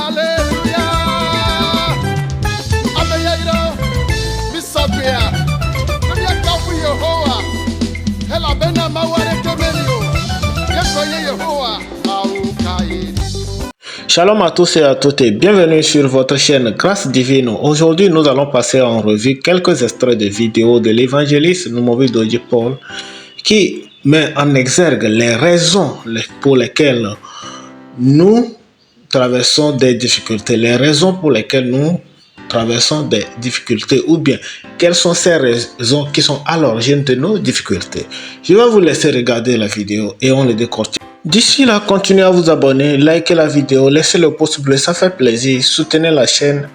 Alléluia. Ameyairo, Misabia, Mia Kabu Yehowa, Hela Bena Maware Tomelio, Yekoye Yehowa, Aukai. Shalom à tous et à toutes et bienvenue sur votre chaîne Grâce Divine. Aujourd'hui, nous allons passer en revue quelques extraits de vidéos de l'évangéliste Numovi Doji Paul qui met en exergue les raisons pour lesquelles nous traversons des difficultés, ou bien quelles sont ces raisons qui sont à l'origine de nos difficultés. Je vais vous laisser regarder la vidéo et on le décortique. D'ici là, continuez à vous abonner, likez la vidéo, laissez le pouce bleu, ça fait plaisir. Soutenez la chaîne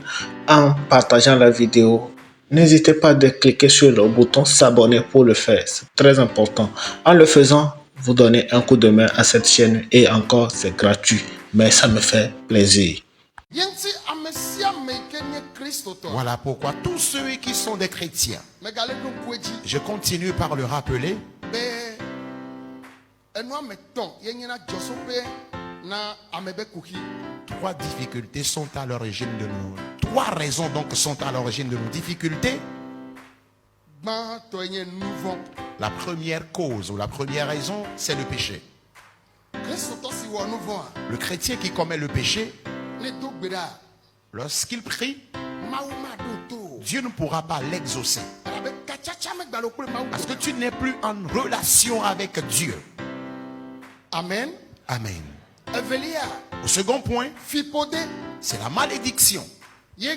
en partageant la vidéo. N'hésitez pas à cliquer sur le bouton s'abonner pour le faire, c'est très important. En le faisant, vous donnez un coup de main à cette chaîne et encore c'est gratuit, mais ça me fait plaisir. Voilà pourquoi tous ceux qui sont des chrétiens, je continue par le rappeler, trois difficultés sont à l'origine de nous. Trois raisons donc sont à l'origine de nos difficultés. La première cause ou la première raison, c'est le péché. Le chrétien qui commet le péché, lorsqu'il prie, Dieu ne pourra pas l'exaucer. Parce que tu n'es plus en relation avec Dieu. Amen. Amen. Au second point, c'est la malédiction qui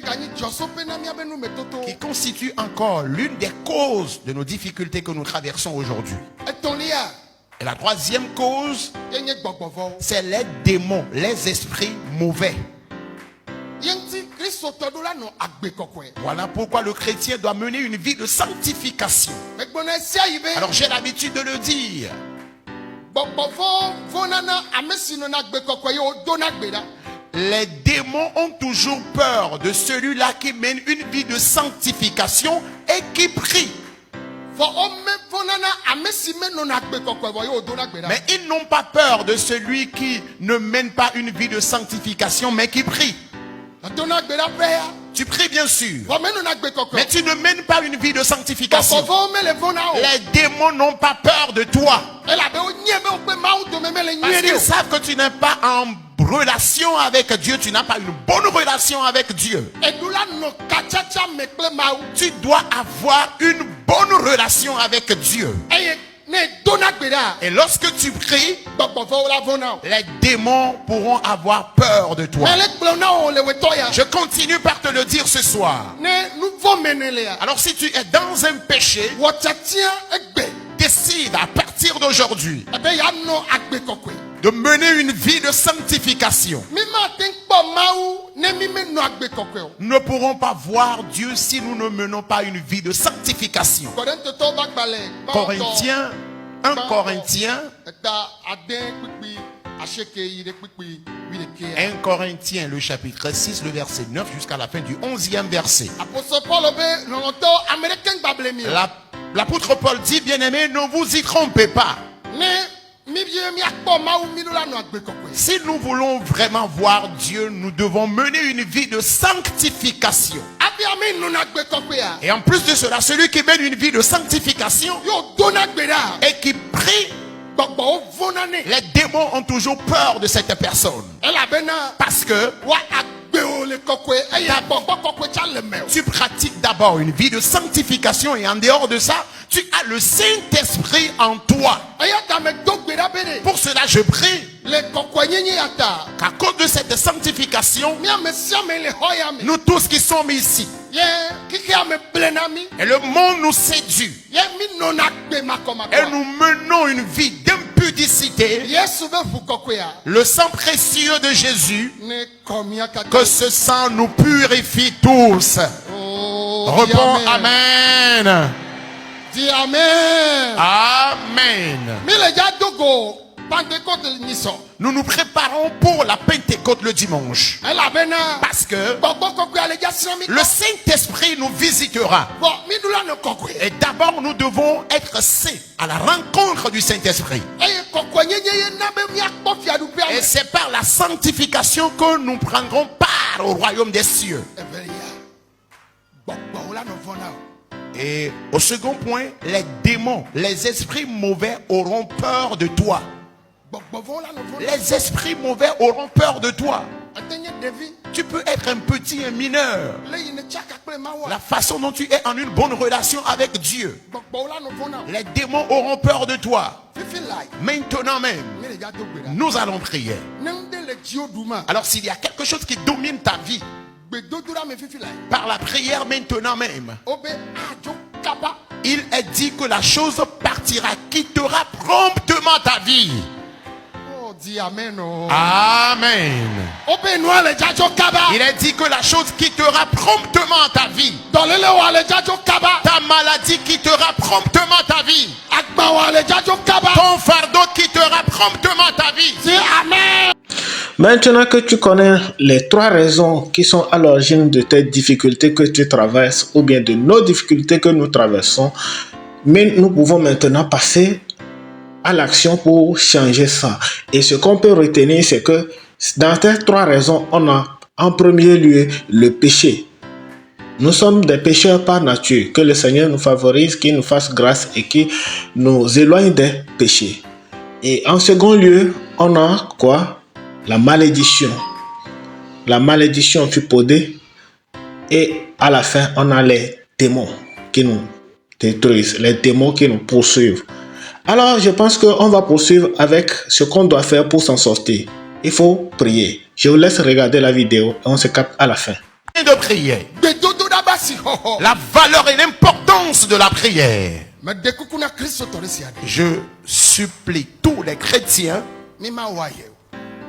constitue encore l'une des causes de nos difficultés que nous traversons aujourd'hui. Et la troisième cause, c'est les démons, les esprits mauvais. Voilà pourquoi le chrétien doit mener une vie de sanctification. Alors j'ai l'habitude de le dire. Les démons ont toujours peur de celui-là qui mène une vie de sanctification et qui prie. Mais ils n'ont pas peur de celui qui ne mène pas une vie de sanctification mais qui prie. Tu pries bien sûr, mais tu ne mènes pas une vie de sanctification. Les démons n'ont pas peur de toi. Parce qu'ils savent que tu n'es pas en relation avec Dieu. Tu n'as pas une bonne relation avec Dieu. Tu dois avoir une bonne relation avec Dieu. Et lorsque tu pries, les démons pourront avoir peur de toi. Je continue par te le dire ce soir. Alors si tu es dans un péché, décide à partir d'aujourd'hui de mener une vie de sanctification. Nous ne pourrons pas voir Dieu si nous ne menons pas une vie de sanctification. Corinthiens, 1 Corinthiens, 1 Corinthiens, le chapitre 6, le verset 9 jusqu'à la fin du 11e verset. L'apôtre Paul dit, bien-aimé, ne vous y trompez pas. Si nous voulons vraiment voir Dieu, nous devons mener une vie de sanctification. Et en plus de cela, celui qui mène une vie de sanctification et qui prie, les démons ont toujours peur de cette personne. Parce que tu pratiques d'abord une vie de sanctification et en dehors de ça, tu as le Saint-Esprit en toi. Pour cela, je prie qu'à cause de cette sanctification, nous tous qui sommes ici, et le monde nous séduit, et nous menons une vie d'impudicité, le sang précieux de Jésus, que ce sang nous purifie tous. Réponds Amen. Dis Amen. Amen. nous nous préparons pour la Pentecôte le dimanche. Parce que le Saint-Esprit nous visitera. Et d'abord, nous devons être saints à la rencontre du Saint-Esprit. Et c'est par la sanctification que nous prendrons part au royaume des cieux. Et au second point, les démons, les esprits mauvais auront peur de toi. Les esprits mauvais auront peur de toi. Tu peux être un petit, un mineur. La façon dont tu es en une bonne relation avec Dieu, les démons auront peur de toi. Maintenant même, nous allons prier. Alors s'il y a quelque chose qui domine ta vie, par la prière maintenant même, il est dit que la chose partira, quittera promptement ta vie. Dis amen. Amen. Il est dit que la chose quittera promptement ta vie. Ta maladie quittera promptement ta vie. Ton fardeau quittera promptement ta vie. Dis amen. Maintenant que tu connais les 3 raisons qui sont à l'origine de tes difficultés que tu traverses ou bien de nos difficultés que nous traversons, mais nous pouvons maintenant passer à l'action pour changer ça. Et ce qu'on peut retenir, c'est que dans ces 3 raisons, on a en premier lieu le péché. Nous sommes des pécheurs par nature. Que le Seigneur nous favorise, qu'il nous fasse grâce et qu'il nous éloigne des péchés. Et en second lieu, on a quoi? La malédiction. La malédiction fut podée. Et à la fin, on a les démons qui nous détruisent, les démons qui nous poursuivent. Alors, je pense qu'on va poursuivre avec ce qu'on doit faire pour s'en sortir. Il faut prier. Je vous laisse regarder la vidéo et on se capte à la fin. De prier. La valeur et l'importance de la prière. Je supplie tous les chrétiens,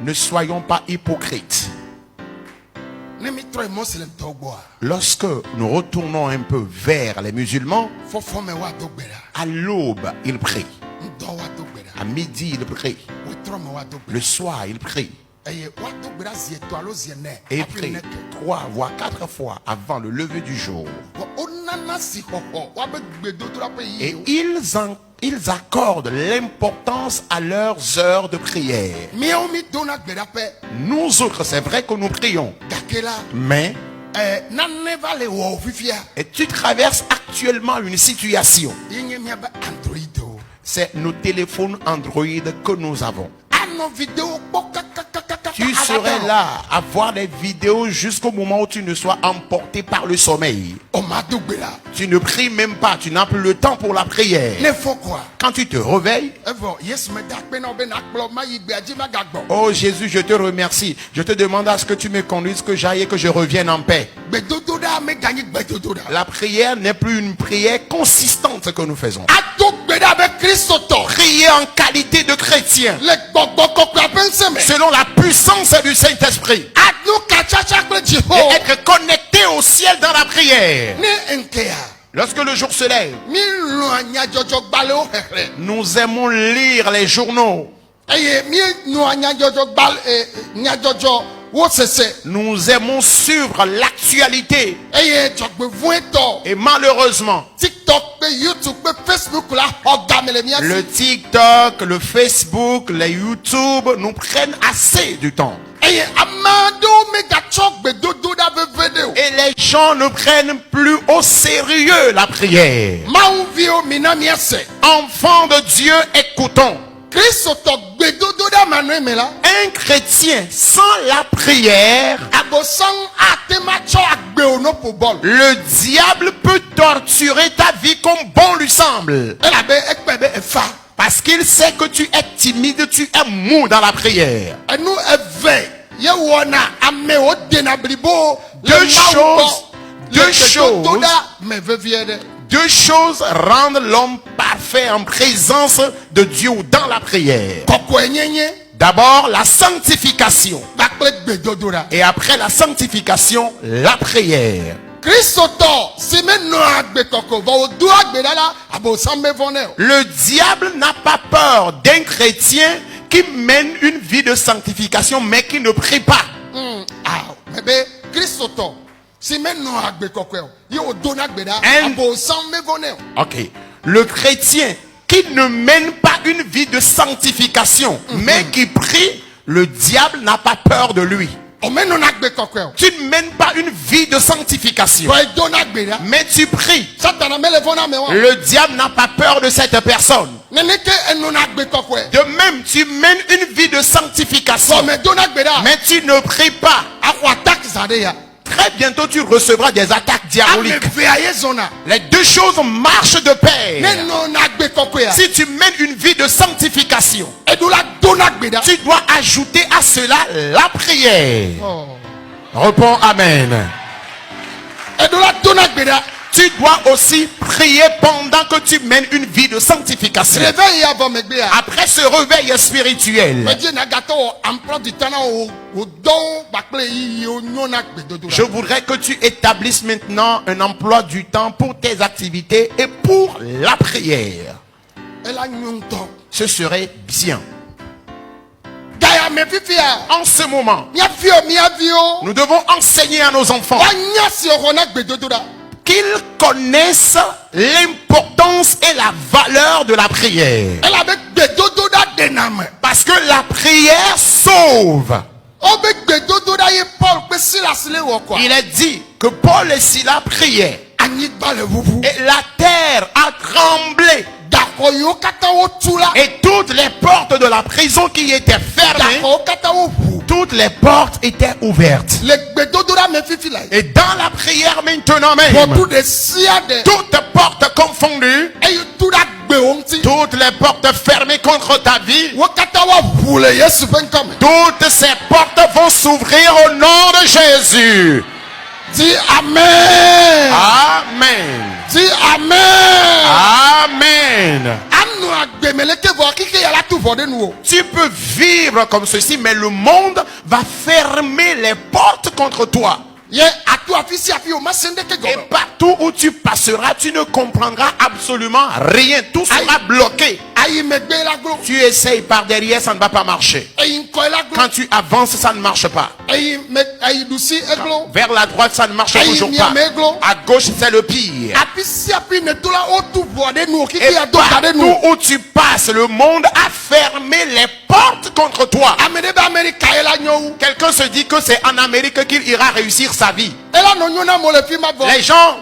ne soyons pas hypocrites. Lorsque nous retournons un peu vers les musulmans, à l'aube, ils prient. À midi, ils prient. Le soir, ils prient. Et ils prient 3 voire 4 fois avant le lever du jour. Et ils accordent l'importance à leurs heures de prière. Nous autres, c'est vrai que nous prions. Mais et tu traverses actuellement une situation. C'est nos téléphones Android que nous avons. Tu serais là à voir les vidéos jusqu'au moment où tu ne sois emporté par le sommeil. Tu ne pries même pas, tu n'as plus le temps pour la prière. Quand tu te réveilles, oh Jésus, je te remercie. Je te demande à ce que tu me conduises, que j'aille et que je revienne en paix. La prière n'est plus une prière consistante que nous faisons. Prier en qualité de chrétien, selon la puissance du Saint-Esprit, et être connecté au ciel dans la prière. Lorsque le jour se lève, nous aimons lire les journaux. Nous aimons suivre l'actualité. Et malheureusement, le TikTok, le Facebook, les YouTube nous prennent assez du temps. Et les gens ne prennent plus au sérieux la prière. Enfants de Dieu, écoutons. Un chrétien sans la prière, le diable peut torturer ta vie comme bon lui semble. Parce qu'il sait que tu es timide, tu es mou dans la prière. Deux choses rendent l'homme parfait en présence de Dieu ou dans la prière. D'abord, la sanctification. Et après la sanctification, la prière. Le diable n'a pas peur d'un chrétien qui mène une vie de sanctification mais qui ne prie pas. Ah, bébé, Christoto. Si maintenant agbe kokwe, yo dona gbeda, And- abo sans me gonne. Ok. Le chrétien qui ne mène pas une vie de sanctification mais qui prie, le diable n'a pas peur de lui. O maintenant agbe kokwe. Tu ne mènes pas une vie de sanctification Boy dona gbeda. mais tu pries. Satana me le vona me wa. Le diable n'a pas peur de cette personne. Neneke eno agbe kokwe. De même, tu mènes une vie de sanctification So me dona gbeda. mais tu ne pries pas. Ako attaque zade ya. Très bientôt, tu recevras des attaques Ame diaboliques. veaye zona. Les deux choses marchent de pair. Neno agbe kokwe ya. Si tu mènes une vie de sanctification, Edola dona gbeda. tu dois ajouter à cela la prière. Oh. Réponds Amen. Edola dona gbeda. Tu dois aussi prier pendant que tu mènes une vie de sanctification. Réveille avant me gbea. Après ce réveil spirituel, Me dit na gato emploi du temps na o don bakle yi o nyona gbe dodo. je voudrais que tu établisses maintenant un emploi du temps pour tes activités et pour la prière. Ela nyonto. Ce serait bien. Gaya me fifia. En ce moment, Mia vio. nous devons enseigner à nos enfants Wa nya si orona gbe dodo da. qu'ils connaissent l'importance et la valeur de la prière. Ela be gbe dodo da dename. Parce que la prière sauve. O be gbe dodo da ye Paul pe Silas le wo kwa. Il est dit que Paul et Silas priaient Anyigba le vuvu. et la terre a tremblé Dako yo kata wo tula. et toutes les portes de la prison qui étaient fermées, Dako kata wo vu. toutes les portes étaient ouvertes. Le gbe dodo da me fifi la. Et dans la prière maintenant Pour même, tout de sia de. toutes portes confondues, E yo tout da gbe onti. toutes les portes fermées contre ta vie, Wo kata wo vu le Yesu ben comme. toutes ces portes vont s'ouvrir au nom de Jésus. Dis amen. Amen. Dis amen. Amen. Anu agbemele ke vo kike ya la tout vode nou. Tu peux vivre comme ceci, mais le monde va fermer les portes contre toi. Ye atu afisi afi o masende ke Et gono. partout où tu passeras, tu ne comprendras absolument rien. Tout sera bloqué. Ayi megbe la glo. Tu essayes par derrière, ça ne va pas marcher. Ayi nko la glo. Quand tu avances, ça ne marche pas. Ayi dusi eglo. Vers la droite, ça ne marche Aïe, toujours mia pas. meglo. À gauche, c'est le pire. Apisi api ne tola o tout vode nou kike Et ya do kade partout nou. où tu passes, le monde a fermé les portes contre toi. Amede ba Amerika ela nyou. Quelqu'un se dit que c'est en Amérique qu'il ira réussir sa vie. Ela no nyona mo le fi ma vo. Les gens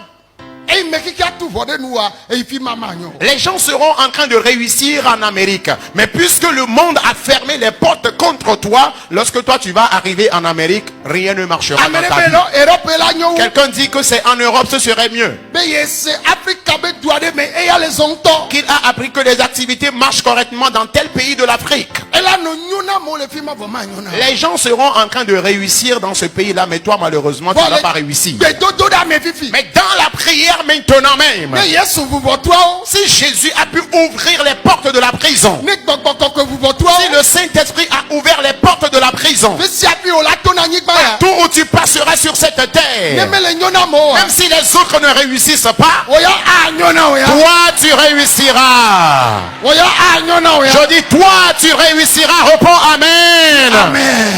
Ayi me kike atu vode nou a e fi mama nyo. Les gens seront en train de réussir en Amérique. Mais puisque le monde a fermé les portes contre toi, lorsque toi tu vas arriver en Amérique, rien ne marchera dans Amede ta be vie. lo Europe ela nyou. Quelqu'un dit que c'est en Europe, ce serait mieux. Be ye se Afrika be douade me eya les onto. Qu'il a appris que les activités marchent correctement dans tel pays de l'Afrique. Ela no nyona mo le fi ma vo ma nyona. Les gens seront en train de réussir dans ce pays-là, mais toi malheureusement tu ne vas pas réussir. Gbe dodo da me fifi. Mais dans la prière maintenant même, Ne Yesu vous vo toi o. si Jésus a pu ouvrir les portes de la prison, Ne gbogbo que vous vo toi si o. le Saint-Esprit a ouvert les portes de la prison, Be si api o la to na nyigba ya. tout où tu passeras sur cette Ne terre, me le nyona mo. même si les autres ne réussissent pas, Oya a nyona o ya. toi tu réussiras. Oya a nyona o ya. Je dis toi tu réussiras. Réponds Amen. Amen.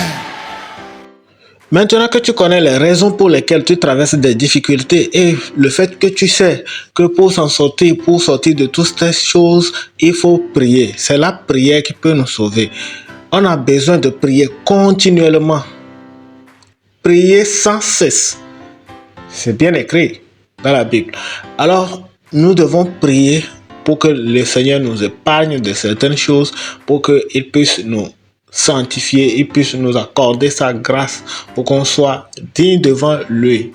Maintenant que tu connais les raisons pour lesquelles tu traverses des difficultés et le fait que tu sais que pour s'en sortir, pour sortir de toutes ces choses, il faut prier. C'est la prière qui peut nous sauver. On a besoin de prier continuellement. Prier sans cesse. C'est bien écrit dans la Bible. Alors, nous devons prier pour que le Seigneur nous épargne de certaines choses, pour qu'il puisse nous sanctifier, il puisse nous accorder sa grâce pour qu'on soit digne devant lui.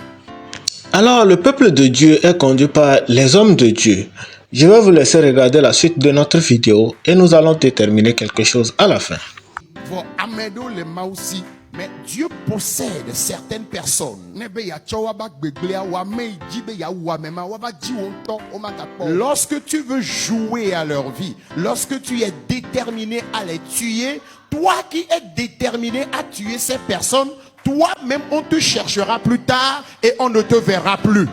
Alors, le peuple de Dieu est conduit par les hommes de Dieu. Je vais vous laisser regarder la suite de notre vidéo et nous allons déterminer quelque chose à la fin. Vo amedo le ma aussi. Mais Dieu possède certaines personnes. Ne be ya chowa ba gbegblea wa me jibe ya wa mema wa ba ji wonto o ma ka po. Lorsque tu veux jouer à leur vie, lorsque tu es déterminé à les tuer, toi qui es déterminé à tuer ces personnes, toi-même on te cherchera plus tard et on ne te verra plus.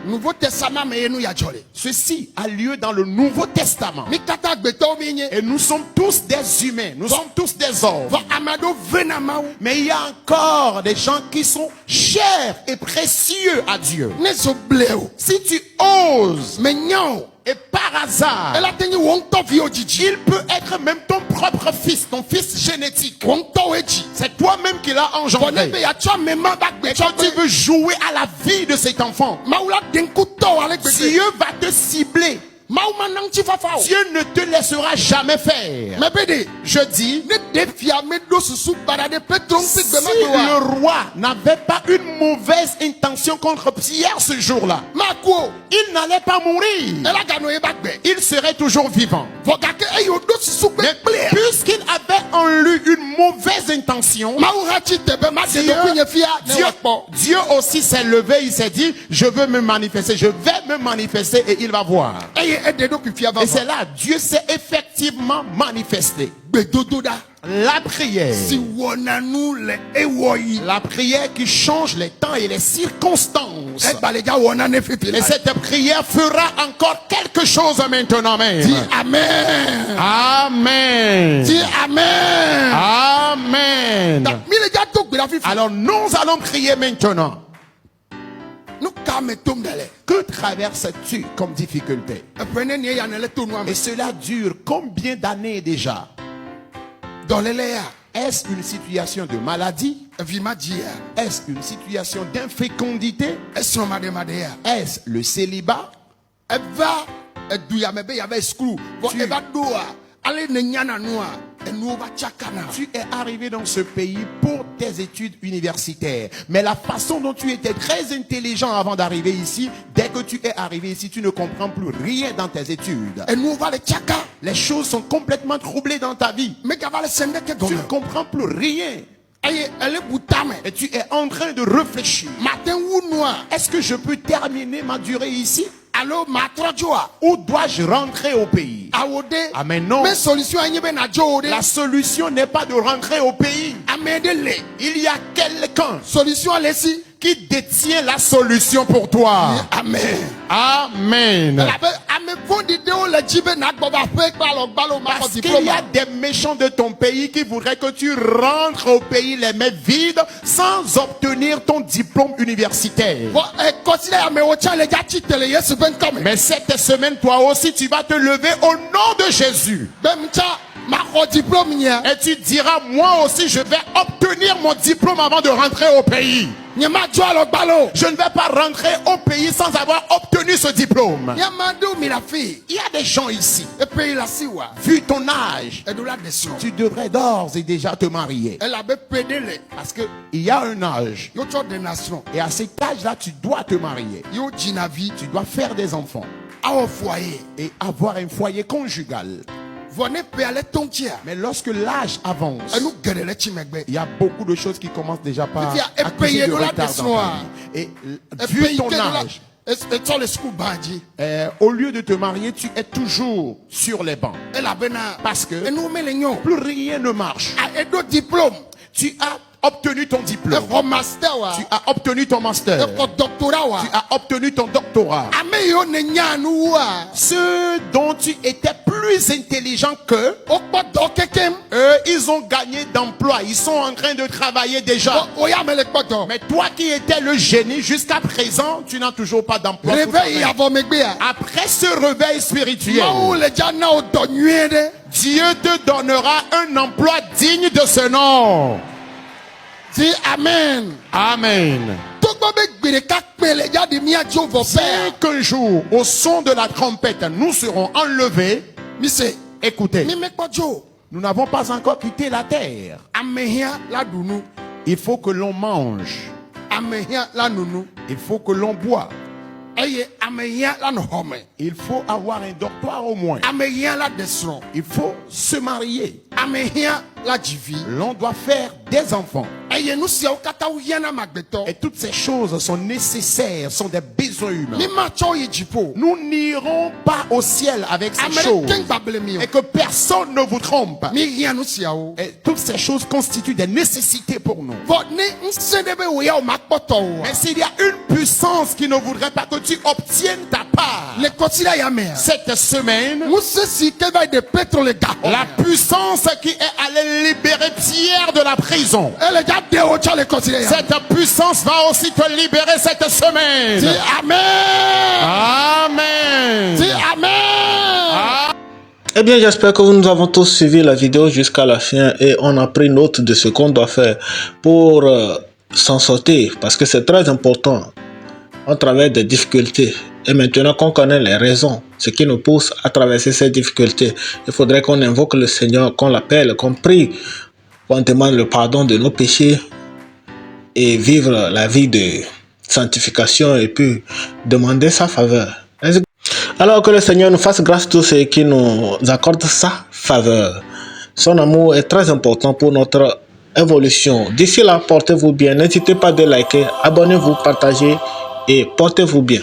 Nouveau Testament me nous ya jolé. Ceci a lieu dans le Nouveau Testament. Mi kata gbeto mi nye. Et nous sommes tous des humains, nous sommes tous des hommes. Va amado venama ou. Mais il y a encore des gens qui sont chers et précieux à Dieu. Ne so bleu. Si tu oses, Me nyao. et par hasard, Elle a tenu wonto vi ojiji. il peut être même ton propre fils, ton fils génétique. Wonto eji. C'est toi-même qui l'as engendré. Bonne ya twa me ma ba Et gbeto. quand tu veux jouer à la vie de cet enfant, Maoula denku to ale gbete. Dieu va te cibler. Maouma nang ti fafa o. Dieu ne te laissera jamais faire. Me bede. Je dis, Ne defia me do susu barade petron si pik be ma do wa. le roi n'avait pas une mauvaise intention contre Pierre ce jour-là, Ma ko. il n'allait pas mourir. Elle a gano e bagbe. Il serait toujours vivant. Vogake e yo do susu Mais gbe ple. puisqu'il avait en lui une mauvaise intention, Maoura ti tebe ma de Dieu, do kunye fia ne Dieu, wakpo. Dieu aussi s'est levé, il s'est dit, je veux me manifester, je vais me manifester et il va voir. Eye e de do ku fia va. Et c'est là, Dieu s'est effectivement manifesté. Gbedodo da. La prière. Si wona nou le ewoyi. La prière qui change les temps et les circonstances. E baleja wona ne fifi. Et cette prière fera encore quelque chose maintenant même. Dis amen. Amen. Dis amen. Amen. Mi le ja to gbe la fifi. Alors nous allons prier maintenant. Nou ka me tom dele. Que traverses-tu comme difficulté? E prene ni ya ne le to nou am. Et cela dure combien d'années déjà? Dans le le ya. Est-ce une situation de maladie? E vi ma di ya. Est-ce une situation d'infécondité? E son ma de ya. Est-ce le célibat? E va e du ya me be ya be skru. Vo Tu- e va do a. Ale ne nyana nou a. E nou va chakana. Tu es arrivé dans ce pays pour tes études universitaires. Mais la façon dont tu étais très intelligent avant d'arriver ici, dès que tu es arrivé ici, tu ne comprends plus rien dans tes études. E nou va le chaka. Les choses sont complètement troublées dans ta vie. Me ka va le sende ke Tu gomme. ne comprends plus rien. Eye ele butame. Et tu es en train de réfléchir. Matin ou noir. Est-ce que je peux terminer ma durée ici? Allo ma trojoa. Ou dois-je rentrer au pays? Awode. Amen. Non. Mais solution enye be na jo de. La solution n'est pas de rentrer au pays. Amede le. Il y a quelqu'un Solution alesi. qui détient la solution pour toi. Amen. Amen. Ame fondi de o le jibe na gbo ba fe pa lo gbalo ma ko Parce qu'il y diplôme. a des méchants de ton pays qui voudraient que tu rentres au pays les mains vides sans obtenir ton diplôme universitaire. Bon e consider ame o cha le ja chi tele Yesu ben come. Mais cette semaine, toi aussi, tu vas te lever au nom de Jésus. Ben mcha ma ko diplôme nya. Et tu diras, moi aussi, je vais obtenir mon diplôme avant de rentrer au pays. Nya ma jo lo gbalo. Je ne vais pas rentrer au pays sans avoir obtenu ce diplôme. Nya ma do mi la fi. Il y a des gens ici, E pe la siwa. vu ton âge, E do la deson. tu devrais d'ores et déjà te marier. Elle avait pédé Parce qu'il y a un âge. yo cho de nation. Et à cet âge-là, tu dois te marier. Yo jinavi. Tu dois faire des enfants Awo foyer. et avoir un foyer conjugal. Vone pe ale tontia. Mais lorsque l'âge avance, E nou gere le chimegbe. il y a beaucoup de choses qui commencent déjà par Il y a un accuser pays de de la retard dans déçoit. ta vie. Et E vu pe ton ike âge, E cho le school baji. au lieu de te marier, tu es toujours sur les bancs. E la bena. Parce que E nou me le nyon. plus rien ne marche. A e do diplôme. Tu as obtenu ton E diplôme. ko master wa. Tu as obtenu ton master. E ko doctorat wa. Tu as obtenu ton doctorat. Ame yo ne nyanu wa. Ceux dont tu étais plus intelligent qu'eux, O ko do kekem. eux, ils ont gagné d'emploi. Ils sont en train de travailler déjà. O ya me le kpoto. Mais toi qui étais le génie jusqu'à présent, tu n'as toujours pas d'emploi. pour Réveil travailler. avant megbe ya. Après ce réveil spirituel, Ma ou le jana o do nyede. Dieu te donnera un emploi digne de ce nom. Dis amen. Amen. Togbo be gbere ka pe le ja de mi ajo vo C'est père. qu'un jour, au son de la trompette, nous serons enlevés. Mi se. Écoutez, Mi me kpojo. nous n'avons pas encore quitté la terre. Amehia la dunu. Il faut que l'on mange. Amehia la nunu. Il faut que l'on boit. Eye amehia la no home. Il faut avoir un doctorat au moins. Amehia la deson. Il faut se marier. Amehia la jivi. L'on doit faire des enfants. eye nu siawo kata wo hiana magbeto. Et toutes ces choses sont nécessaires, sont des besoins humains. Mi ma cho yi jipo. Nous n'irons pas au ciel avec ces choses. American bablemio. Et que personne ne vous trompe. Mi hianu siawo. Et toutes ces choses constituent des nécessités pour nous. But ni nsendebe wo ya o makpoto wo. Mais s'il y a une puissance qui ne voudrait pas que tu obtiennes ta part, Le kotila ya me. cette semaine, Musse si ke va de petro le ga. la puissance qui est allée libérer Pierre de la prison, Elle ga de o cha le kotila ya. cette puissance va aussi te libérer cette semaine. Dis amen. Amen. Dis amen. Eh bien, j'espère que nous avons tous suivi la vidéo jusqu'à la fin et on a pris note de ce qu'on doit faire pour s'en sortir, parce que c'est très important. On traverse des difficultés et maintenant qu'on connaît les raisons, ce qui nous pousse à traverser ces difficultés, il faudrait qu'on invoque le Seigneur, qu'on l'appelle, qu'on prie, qu'on demande le pardon de nos péchés et vivre la vie de sanctification et puis demander sa faveur. Alors que le Seigneur nous fasse grâce à tous ceux qui nous accordent sa faveur. Son amour est très important pour notre évolution. D'ici là, portez-vous bien. N'hésitez pas de liker, abonnez-vous, partagez et portez-vous bien.